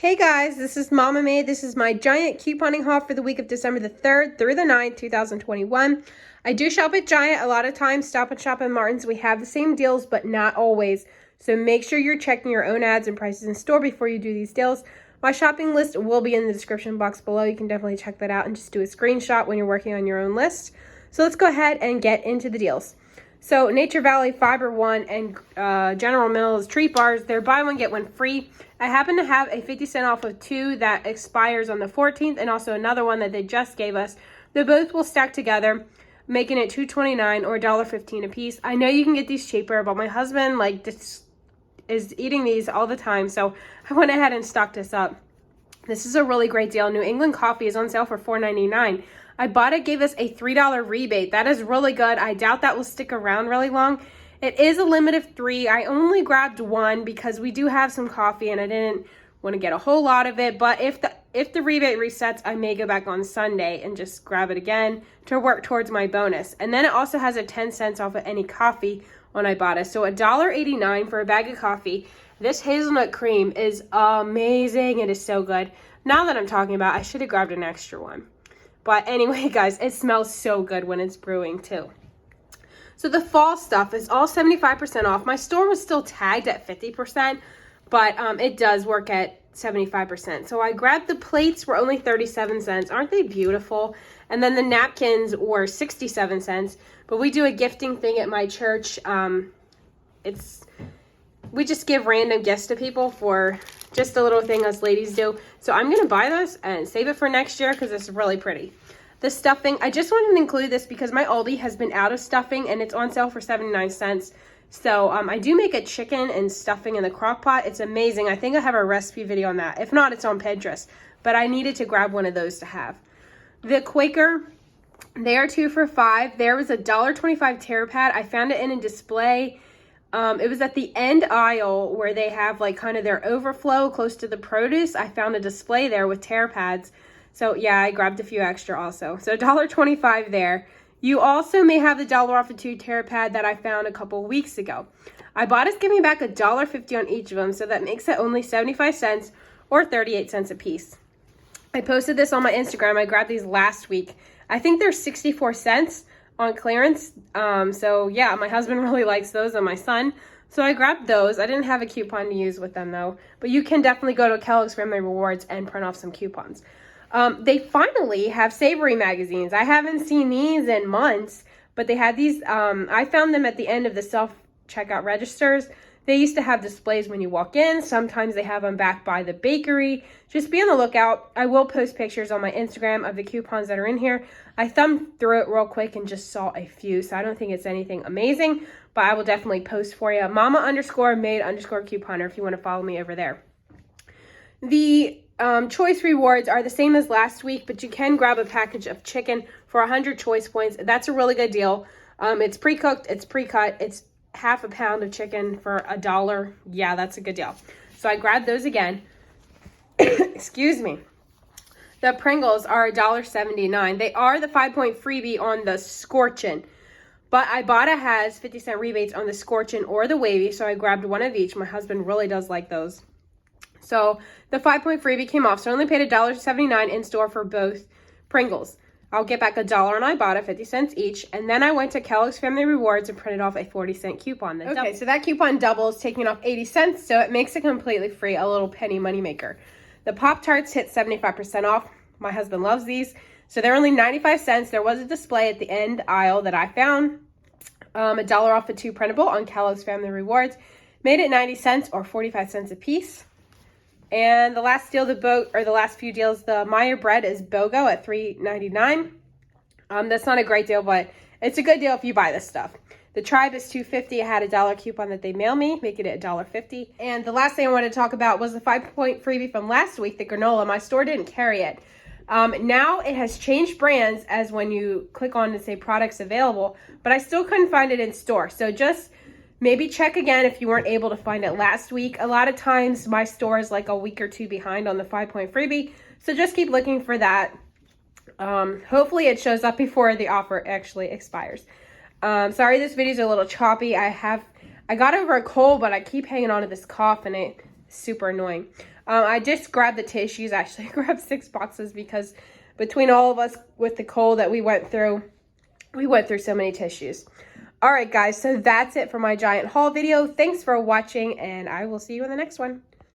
Hey guys, this is Mama May. This is my giant couponing haul for the week of December the 3rd through the 9th, 2021. I do shop at Giant. A lot of times, Stop and Shop at Martin's, we have the same deals, but not always. So make sure you're checking your own ads and prices in store before you do these deals. My shopping list will be in the description box below. You can definitely check that out and just do a screenshot when you're working on your own list. So let's go ahead and get into the deals. So Nature Valley, Fiber One, and General Mills treat bars, they're buy one, get one free. I happen to have a 50% off of two that expires on the 14th and also another one that they just gave us. They both will stack together, making it $2.29 or $1.15 a piece. I know you can get these cheaper, but my husband is eating these all the time, so I went ahead and stocked this up. This is a really great deal. New England coffee is on sale for $4.99. I bought it, gave us a $3 rebate. That is really good. I doubt that will stick around really long. It is a limit of 3. I only grabbed one because we do have some coffee and I didn't want to get a whole lot of it. But if the rebate resets, I may go back on Sunday and just grab it again to work towards my bonus. And then it also has a 10 cents off of any coffee on Ibotta. So $1.89 for a bag of coffee. This hazelnut cream is amazing. It is so good. Now that I'm talking about, I should have grabbed an extra one. But anyway, guys, it smells so good when it's brewing too. So the fall stuff is all 75% off. My store was still tagged at 50%, but it does work at 75%. So I grabbed the plates were only 37 cents. Aren't they beautiful? And then the napkins were 67 cents. But we do a gifting thing at my church. We just give random gifts to people for just a little thing us ladies do. So I'm going to buy this and save it for next year because it's really pretty. The stuffing, I just wanted to include this because my Aldi has been out of stuffing and it's on sale for 79 cents. So I do make a chicken and stuffing in the crock pot. It's amazing. I think I have a recipe video on that. If not, it's on Pinterest. But I needed to grab one of those to have. The Quaker, they are 2 for $5. There was a $1.25 TerraPad. I found it in a display. It was at the end aisle where they have like kind of their overflow close to the produce. I found a display there with TerraPads. So yeah, I grabbed a few extra also. So $1.25 there. You also may have the $1 off of 2 TerraPad that I found a couple weeks ago. Ibotta's giving back $1.50 on each of them, so that makes it only 75 cents or 38 cents a piece. I posted this on my Instagram. I grabbed these last week. I think they're 64 cents on clearance. So yeah, my husband really likes those and my son. So I grabbed those. I didn't have a coupon to use with them though, but you can definitely go to Kellogg's Family Rewards and print off some coupons. They finally have savory magazines. I haven't seen these in months, but they had these. I found them at the end of the self-checkout registers. They used to have displays when you walk in. Sometimes they have them back by the bakery. Just be on the lookout. I will post pictures on my Instagram of the coupons that are in here. I thumbed through it real quick and just saw a few, so I don't think it's anything amazing, but I will definitely post for you. Mama_maid_couponer if you want to follow me over there. The choice rewards are the same as last week, but you can grab a package of chicken for 100 choice points. That's a really good deal. It's pre-cooked, it's pre-cut, it's half a pound of chicken for $1. Yeah, that's a good deal. So I grabbed those again. Excuse me. The Pringles are $1.79. They are the 5-point freebie on the scorching, but Ibotta has 50-cent rebates on the scorching or the wavy, so I grabbed one of each. My husband really does like those. So the 5-point freebie came off, so I only paid $1.79 in store for both Pringles. I'll get back $1 on Ibotta, 50 cents each, and then I went to Kellogg's Family Rewards and printed off a 40-cent coupon. Okay, so that coupon doubles, taking off 80 cents, so it makes it completely free, a little penny moneymaker. The poptarts hit 75% off. My husband loves these, so they're only 95 cents. There was a display at the end aisle that I found. $1 off of 2 printable on Kellogg's Family Rewards. Made it 90 cents or 45 cents a piece. And the last deal, the last few deals, the Maier bread is BOGO at $3.99. That's not a great deal, but it's a good deal if you buy this stuff. The Tribe is $2.50. I had a $1 coupon that they mail me, making it $1.50. And the last thing I wanted to talk about was the 5-point freebie from last week, the granola. My store didn't carry it. Now it has changed brands as when you click on to say products available, but I still couldn't find it in store. So just maybe check again if you weren't able to find it last week. A lot of times my store is like a week or 2 behind on the 5-point freebie. So just keep looking for that. Hopefully it shows up before the offer actually expires. Sorry this video is a little choppy. I got over a cold, but I keep hanging on to this cough and it's super annoying. I just grabbed the tissues. Actually, I grabbed 6 boxes because between all of us with the cold that we went through so many tissues. All right, guys, so that's it for my giant haul video. Thanks for watching, and I will see you in the next one.